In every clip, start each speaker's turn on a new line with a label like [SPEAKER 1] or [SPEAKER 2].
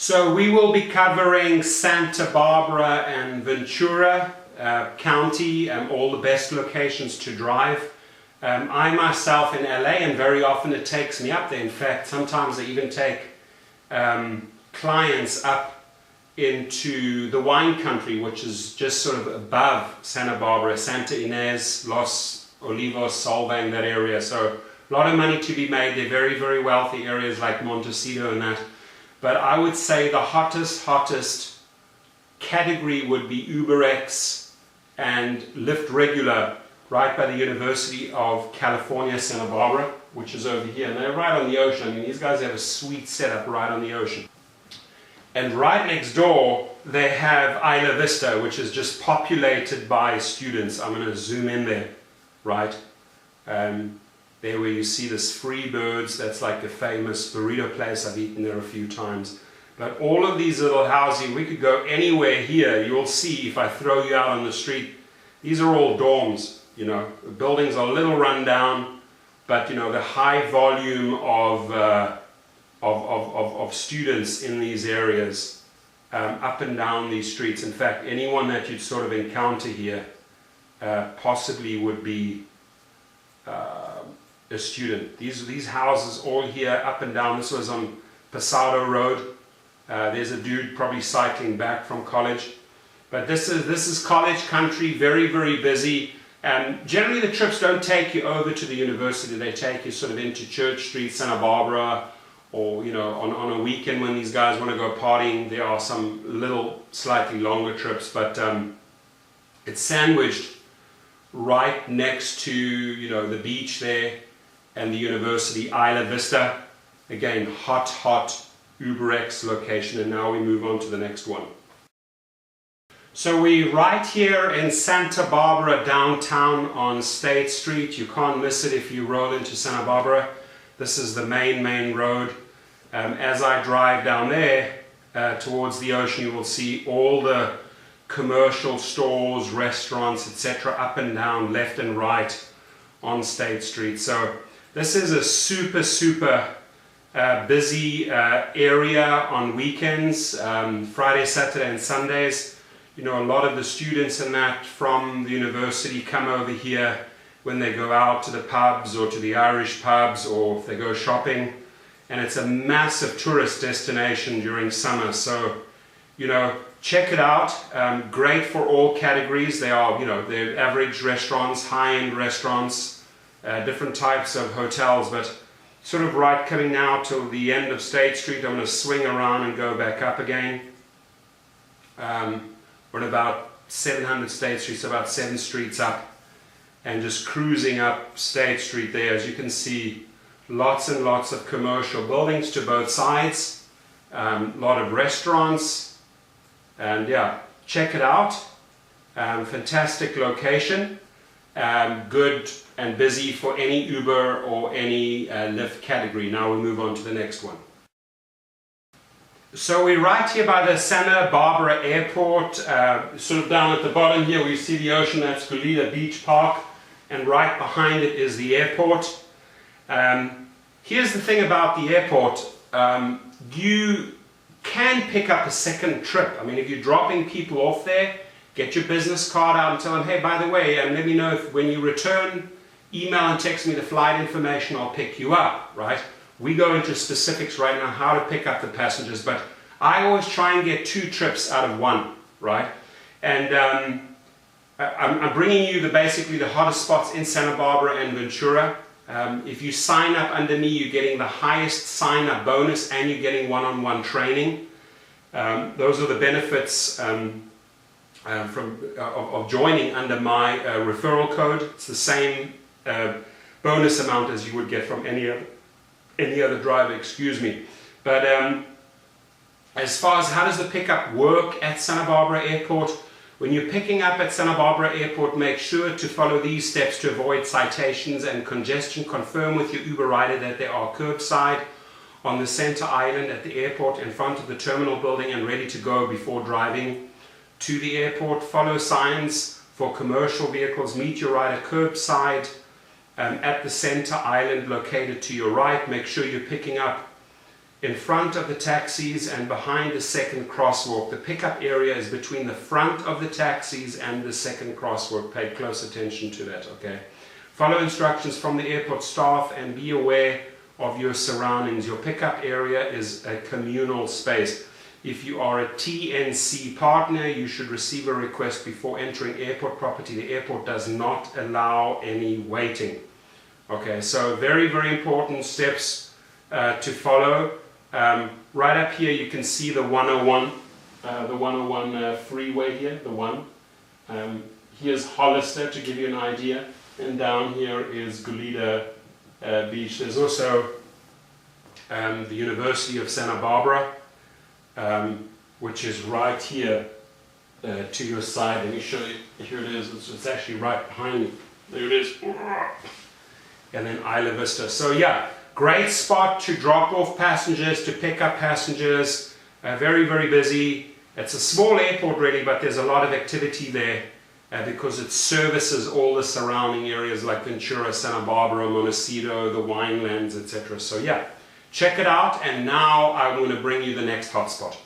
[SPEAKER 1] So we will be covering Santa Barbara and Ventura County, all the best locations to drive. I myself in LA, and very often it takes me up there. In fact, sometimes I even take clients up into the wine country, which is just sort of above Santa Barbara, Santa Ynez, Los Olivos, Solvang, that area. So a lot of money to be made. They're very, very wealthy areas like Montecito and that. But I would say the hottest category would be UberX and Lyft Regular, right by the University of California, Santa Barbara, which is over here. And they're right on the ocean. I mean, these guys have a sweet setup right on the ocean. And right next door, they have Isla Vista, which is just populated by students. I'm going to zoom in there, right? There where you see this Freebirds, that's like a famous burrito place. I've eaten there a few times. But all of these little housing, we could go anywhere here. You'll see if I throw you out on the street, these are all dorms, you know. The buildings are a little run down, but you know, the high volume of students in these areas up and down these streets. In fact, anyone that you'd sort of encounter here possibly would be a student. These houses all here up and down. This was on Pasado Road. There's a dude probably cycling back from college. But this is college country, very, very busy. Generally the trips don't take you over to the university. They take you sort of into Church Street, Santa Barbara, or you know, on a weekend when these guys want to go partying, there are some little slightly longer trips, but it's sandwiched right next to, you know, the beach there and the university, Isla Vista. Again, hot UberX location. And now we move on to the next one. So we're right here in Santa Barbara downtown on State Street. You can't miss it if you roll into Santa Barbara. This is the main road. As I drive down there towards the ocean, you will see all the commercial stores, restaurants, etc. up and down, left and right on State Street. So this is a super busy area on weekends, Friday, Saturday and Sundays. You know, a lot of the students and that from the university come over here when they go out to the pubs or to the Irish pubs, or if they go shopping. And it's a massive tourist destination during summer. So, you know, check it out. Great for all categories. They are, you know, they're average restaurants, high-end restaurants, different types of hotels, but sort of right coming now till the end of State Street. I'm going to swing around and go back up again. We're at about 700 State Street, so about 7 streets up, and just cruising up State Street there. As you can see, lots and lots of commercial buildings to both sides, a lot of restaurants, and yeah, check it out. Fantastic location, good and busy for any Uber or any Lyft category. Now we move on to the next one. So we're right here by the Santa Barbara Airport, sort of down at the bottom here where you see the ocean. That's Goleta Beach Park, and right behind it is the airport. Here's the thing about the airport. You can pick up a second trip. I mean, if you're dropping people off there, get your business card out and tell them, hey, by the way, let me know if when you return, email and text me the flight information, I'll pick you up, right? We go into specifics right now how to pick up the passengers, but I always try and get 2 trips out of 1, right? And I'm bringing you basically the hottest spots in Santa Barbara and Ventura. If you sign up under me, you're getting the highest sign-up bonus, and you're getting one-on-one training. Those are the benefits of joining under my referral code. It's the same bonus amount as you would get from any other driver, excuse me. But as far as how does the pickup work at Santa Barbara Airport, when you're picking up at Santa Barbara Airport, make sure to follow these steps to avoid citations and congestion. Confirm with your Uber rider that they are curbside on the center island at the airport in front of the terminal building and ready to go before driving to the airport. Follow signs for commercial vehicles. Meet your rider curbside at the center island located to your right. Make sure you're picking up in front of the taxis and behind the second crosswalk. The pickup area is between the front of the taxis and the second crosswalk. Pay close attention to that, okay? Follow instructions from the airport staff and be aware of your surroundings. Your pickup area is a communal space. If you are a TNC partner, you should receive a request before entering airport property. The airport does not allow any waiting. Okay, so very, very important steps to follow. Right up here you can see the 101 freeway here, the one. Here's Hollister to give you an idea, and down here is Goleta Beach. There's also the University of Santa Barbara, which is right here to your side. Let me show you. Here it is. It's actually right behind me. There it is. And then Isla Vista. So yeah, great spot to drop off passengers, to pick up passengers. Very, very busy. It's a small airport really, but there's a lot of activity there because it services all the surrounding areas like Ventura, Santa Barbara, Montecito, the winelands, etc. So yeah, check it out. And now I'm going to bring you the next hotspot.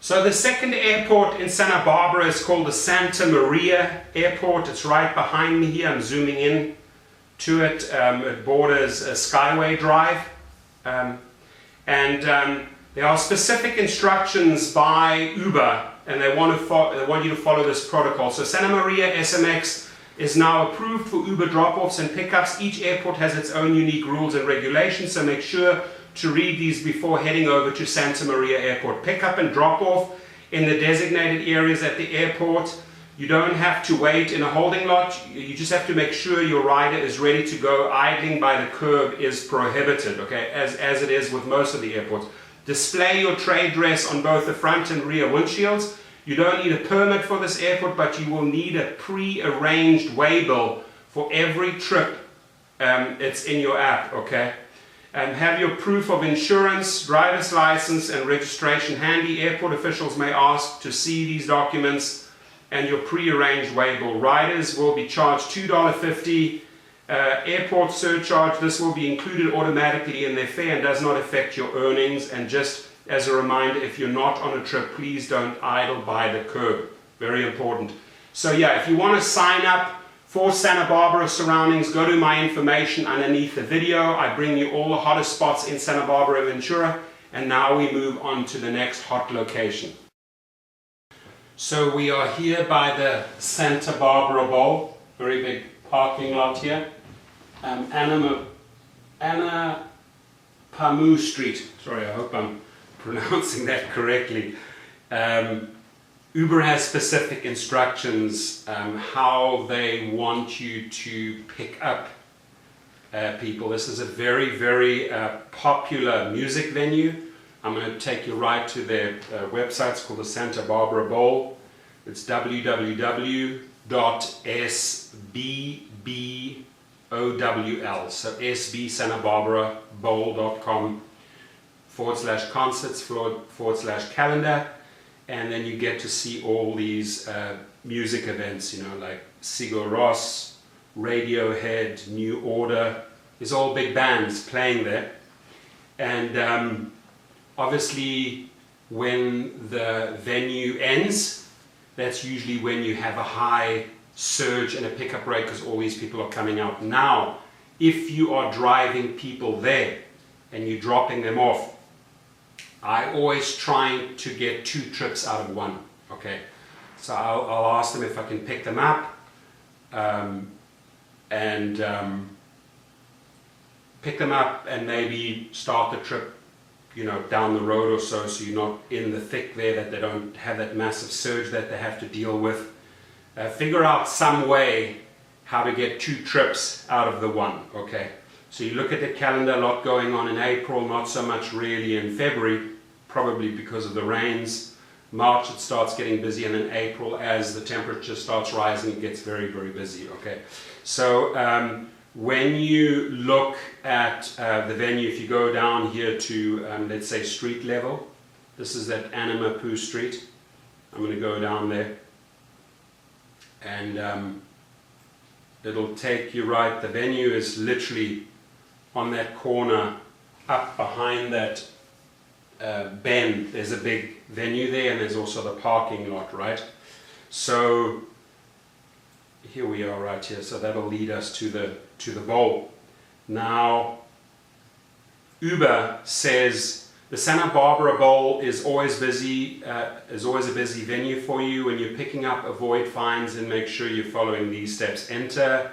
[SPEAKER 1] So the second airport in Santa Barbara is called the Santa Maria Airport. It's right behind me here. I'm zooming in to it. It borders Skyway Drive. There are specific instructions by Uber, and they want you to follow this protocol. So Santa Maria SMX is now approved for Uber drop-offs and pickups. Each airport has its own unique rules and regulations, so make sure to read these before heading over to Santa Maria Airport. Pickup and drop-off in the designated areas at the airport. You don't have to wait in a holding lot. You just have to make sure your rider is ready to go. Idling by the curb is prohibited, okay, as it is with most of the airports. Display your trade dress on both the front and rear windshields. You don't need a permit for this airport, but you will need a pre-arranged waybill for every trip. It's in your app, okay? Have your proof of insurance, driver's license, and registration handy. Airport officials may ask to see these documents and your pre-arranged waybill. Riders will be charged $2.50 airport surcharge. This will be included automatically in their fare and does not affect your earnings. And just as a reminder, if you're not on a trip, please don't idle by the curb. Very important. So yeah, if you want to sign up for Santa Barbara surroundings, go to my information underneath the video. I bring you all the hottest spots in Santa Barbara and Ventura. And now we move on to the next hot location. So we are here by the Santa Barbara Bowl. Very big parking lot here. Anapamu Street. Sorry, I hope I'm pronouncing that correctly. Uber has specific instructions how they want you to pick up people. This is a very, very popular music venue. I'm going to take you right to their website. It's called the Santa Barbara Bowl. It's www.sbbowl, so sbsantabarbabowl.com/concerts/calendar, and then you get to see all these music events, you know, like Sigur Rós, Radiohead, New Order. There's all big bands playing there. And obviously when the venue ends, that's usually when you have a high surge and a pickup rate because all these people are coming out. Now, if you are driving people there and you're dropping them off, I always try to get 2 trips out of 1, okay? So I'll ask them if I can pick them up pick them up and maybe start the trip, you know, down the road or so you're not in the thick there, that they don't have that massive surge that they have to deal with. Figure out some way how to get 2 trips out of the 1, okay? So you look at the calendar, a lot going on in April, not so much really in February, probably because of the rains. March it starts getting busy, and in April as the temperature starts rising it gets very, very busy, okay? So when you look at the venue, if you go down here to, let's say, street level, this is that Anapamu Street. I'm going to go down there, and it'll take you right. The venue is literally on that corner up behind that bend, there's a big venue there, and there's also the parking lot, right? So here we are right here, so that'll lead us to the bowl. Now, Uber says the Santa Barbara Bowl is always busy, is always a busy venue for you. When you're picking up, avoid fines and make sure you're following these steps. Enter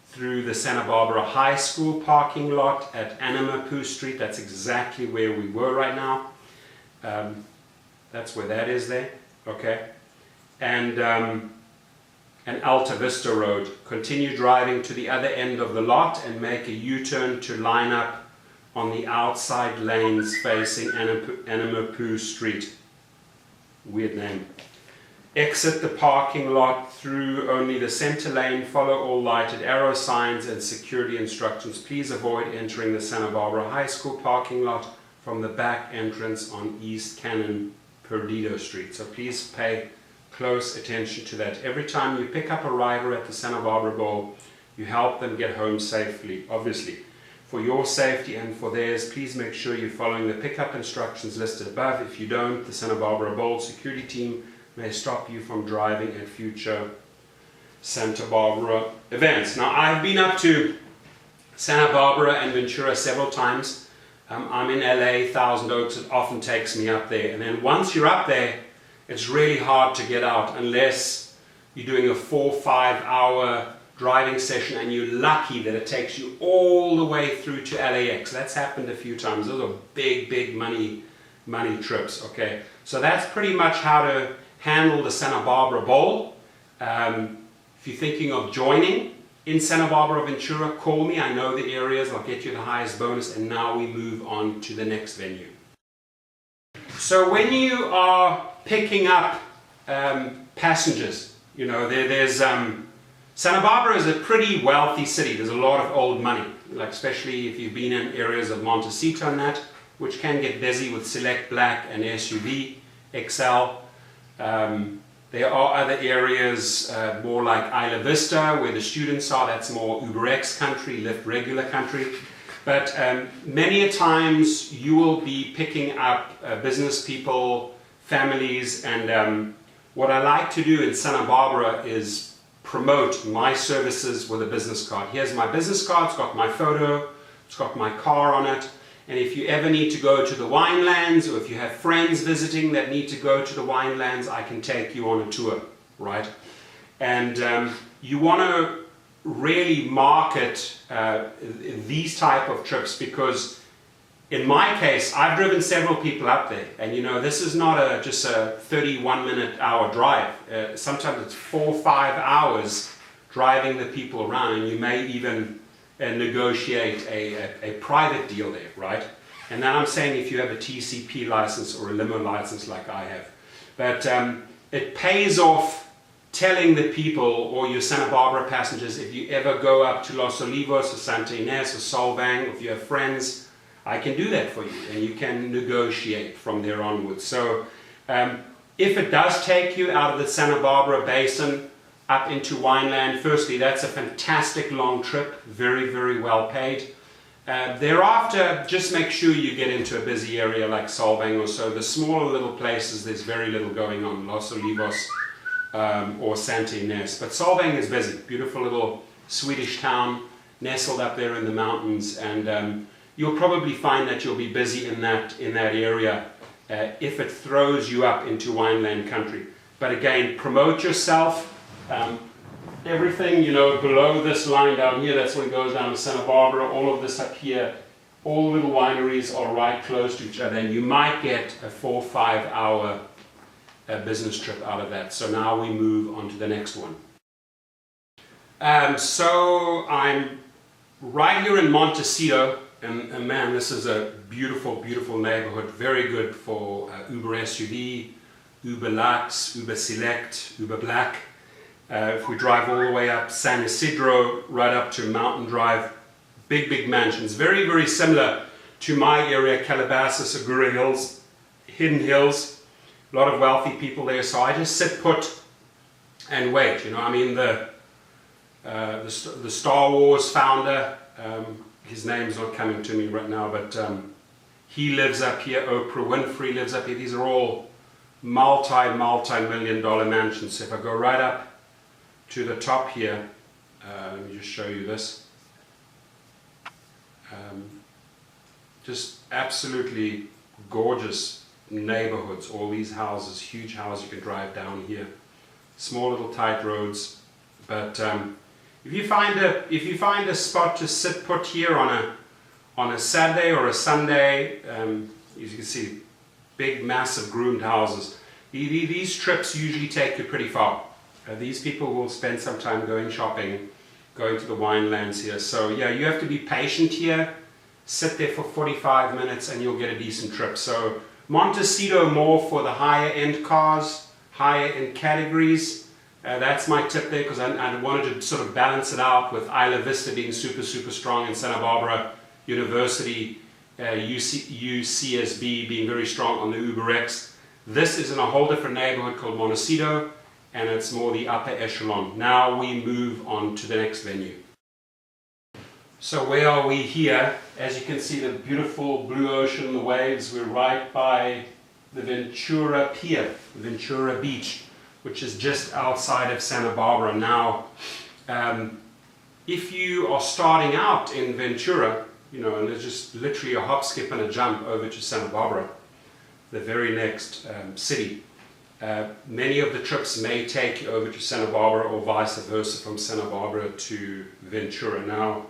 [SPEAKER 1] through the Santa Barbara High School parking lot at Anamapu Street. That's exactly where we were right now. That's where that is there, okay? And Alta Vista Road. Continue driving to the other end of the lot and make a U-turn to line up on the outside lanes facing Anamapu Street. Weird name. Exit the parking lot through only the center lane. Follow all lighted arrow signs and security instructions. Please avoid entering the Santa Barbara High School parking lot from the back entrance on East Cannon Perdido Street. So please pay close attention to that. Every time you pick up a rider at the Santa Barbara Bowl, you help them get home safely, obviously. For your safety and for theirs, please make sure you're following the pickup instructions listed above. If you don't, the Santa Barbara Bowl security team may stop you from driving at future Santa Barbara events. Now, I've been up to Santa Barbara and Ventura several times. I'm in LA, Thousand Oaks. It often takes me up there. And then once you're up there, it's really hard to get out unless you're doing a 4 or 5 hour driving session and you're lucky that it takes you all the way through to LAX. That's happened a few times. Those are big money trips, okay? So that's pretty much how to handle the Santa Barbara Bowl. If you're thinking of joining in Santa Barbara Ventura, call me. I know the areas. I'll get you the highest bonus. And now we move on to the next venue. So when you are picking up passengers, you know, there's Santa Barbara is a pretty wealthy city. There's a lot of old money, like especially if you've been in areas of Montecito and that, which can get busy with Select Black and SUV XL. There are other areas more like Isla Vista where the students are. That's more UberX country, Lyft regular country. But many a times you will be picking up business people, families, and what I like to do in Santa Barbara is promote my services with a business card. Here's my business card. It's got my photo. It's got my car on it. And if you ever need to go to the winelands, or if you have friends visiting that need to go to the winelands, I can take you on a tour, right? And you want to really market these type of trips, because in my case, I've driven several people up there, and you know, this is not just a 31-hour drive. Sometimes it's 4 or 5 hours driving the people around, and you may even negotiate a private deal there, right? And now I'm saying if you have a TCP license or a limo license like I have. But it pays off telling the people, or your Santa Barbara passengers, if you ever go up to Los Olivos or Santa Ynez or Solvang, if you have friends, I can do that for you, and you can negotiate from there onwards. So if it does take you out of the Santa Barbara Basin up into Wineland, firstly, that's a fantastic long trip, very well paid. Thereafter, just make sure you get into a busy area like Solvang or so. The smaller little places, there's very little going on, Los Olivos or Santa Ynez. But Solvang is busy, beautiful little Swedish town, nestled up there in the mountains, and you'll probably find that you'll be busy in that area if it throws you up into wineland country. But again, promote yourself. Everything, you know, below this line down here, that's what goes down to Santa Barbara. All of this up here, all the little wineries are right close to each other, and you might get a 4 or 5 hour business trip out of that. So now we move on to the next one. So I'm right here in Montecito. And man, this is a beautiful neighborhood, very good for Uber SUV, Uber Lux, Uber Select, Uber Black. If we drive all the way up San Isidro, right up to Mountain Drive, big mansions, very similar to my area, Calabasas, Agoura Hills, Hidden Hills, a lot of wealthy people there. So I just sit put and wait. You know, I mean, the Star Wars founder, his name's not coming to me right now, but He lives up here. Oprah Winfrey lives up here. These are all multi-million dollar mansions. So if I go right up to the top here, let me just show you this. Just absolutely gorgeous neighborhoods. All these houses, huge houses. You can drive down here. Small little tight roads. But if you find a spot to sit put here on a Saturday or a Sunday, as you can see, big, massive, groomed houses. These trips usually take you pretty far. These people will spend some time going shopping, going to the winelands here. So yeah, you have to be patient here. Sit there for 45 minutes and you'll get a decent trip. So Montecito more for the higher end cars, higher end categories. That's my tip there, because I wanted to sort of balance it out with Isla Vista being super strong, and Santa Barbara University, UCSB being very strong on the UberX. This is in a whole different neighborhood called Montecito, and it's more the upper echelon. Now we move on to the next venue. So where are we here? As you can see, the beautiful blue ocean, the waves. We're right by the Ventura Pier, Ventura Beach, which is just outside of Santa Barbara. Now, if you are starting out in Ventura, and there's just literally a hop, skip, and a jump over to Santa Barbara, the very next city. Many of the trips may take you over to Santa Barbara or vice versa from Santa Barbara to Ventura. Now,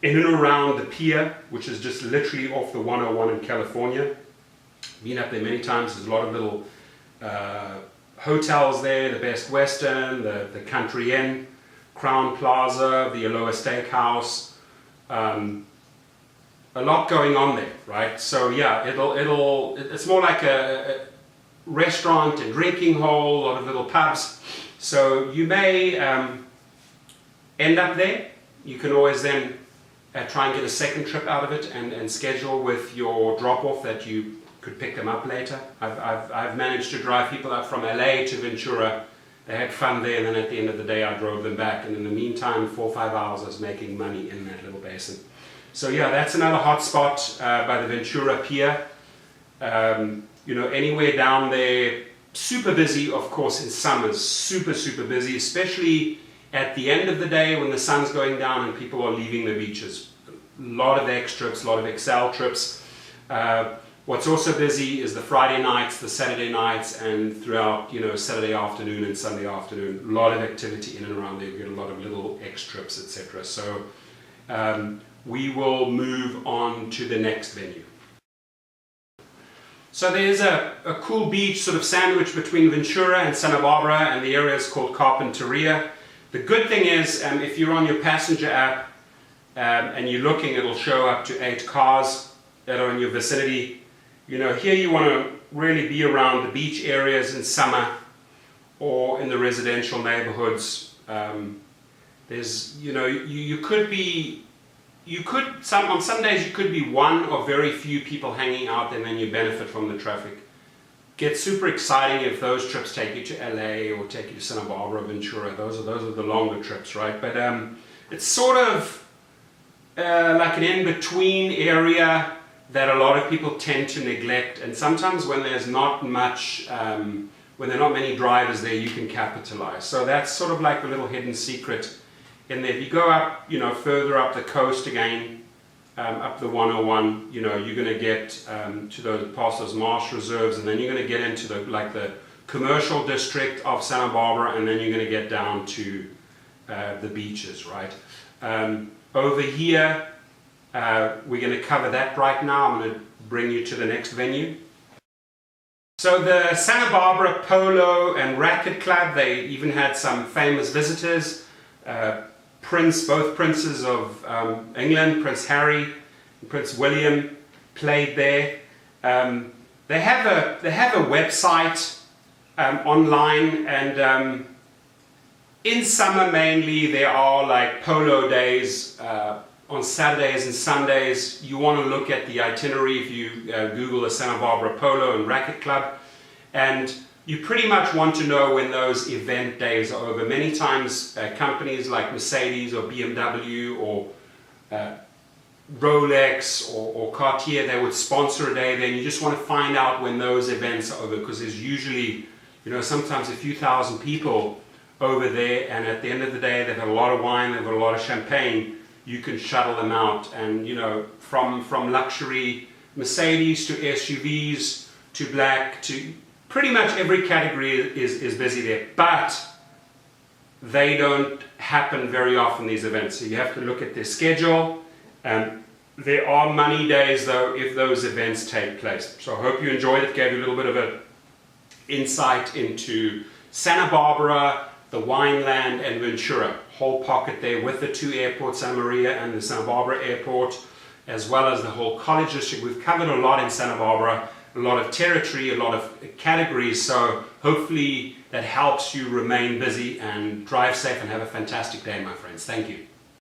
[SPEAKER 1] in and around the pier, which is just literally off the 101 in California, been up there many times. There's a lot of little hotels there, the Best Western, the Country Inn, Crown Plaza, the Aloha Steakhouse. A lot going on there, right? So yeah, it's more like a restaurant, a drinking hole, a lot of little pubs. So you may end up there. You can always then try and get a second trip out of it and schedule with your drop-off that you could pick them up later. I've managed to drive people up from LA to Ventura. They had fun there, and then at the end of the day I drove them back, and in the meantime 4 or 5 hours I was making money in that little basin. So yeah, that's another hot spot by the Ventura Pier. Anywhere down there, super busy, of course, in summers, super busy, especially at the end of the day when the sun's going down and people are leaving the beaches. A lot of X trips, a lot of XL trips. What's also busy is the Friday nights, the Saturday nights, and throughout, Saturday afternoon and Sunday afternoon. A lot of activity in and around there. You get a lot of little X trips, etc. So we will move on to the next venue. So there's a cool beach sort of sandwich between Ventura and Santa Barbara, and the area is called Carpinteria. The good thing is, if you're on your passenger app and you're looking, it'll show up to 8 cars that are in your vicinity. Here you want to really be around the beach areas in summer or in the residential neighborhoods. There's, on some days you could be one or very few people hanging out, and then you benefit from the traffic. Gets super exciting if those trips take you to LA or take you to Santa Barbara, Ventura. Those are the longer trips, right? But it's sort of like an in-between area that a lot of people tend to neglect, and sometimes when there's not much, when there are not many drivers there, you can capitalize. So that's sort of like a little hidden secret in there. If you go up, further up the coast again, up the 101, you're going to get to past those marsh reserves, and then you're going to get into the commercial district of Santa Barbara, and then you're going to get down to the beaches, right? Over here, we're going to cover that right now. I'm going to bring you to the next venue. So the Santa Barbara Polo and Racket Club, they even had some famous visitors. Both princes of England, Prince Harry and Prince William, played there. They have a website online, and in summer mainly there are like polo days on Saturdays and Sundays. You want to look at the itinerary if you Google the Santa Barbara Polo and Racket Club, and you pretty much want to know when those event days are over. Many times companies like Mercedes or BMW or Rolex or Cartier, they would sponsor a day there, and you just want to find out when those events are over, because there's usually, sometimes a few thousand people over there, and at the end of the day they've had a lot of wine, they've got a lot of champagne. You can shuttle them out, and from luxury Mercedes to SUVs to black to pretty much every category is busy there, but they don't happen very often, these events, so you have to look at their schedule. There are money days though if those events take place. So I hope you enjoyed it, gave you a little bit of an insight into Santa Barbara, the Wineland, and Ventura. Whole pocket there with the two airports, Santa Maria and the Santa Barbara airport, as well as the whole college district. We've covered a lot in Santa Barbara, a lot of territory, a lot of categories, so hopefully that helps you remain busy and drive safe and have a fantastic day, my friends. Thank you.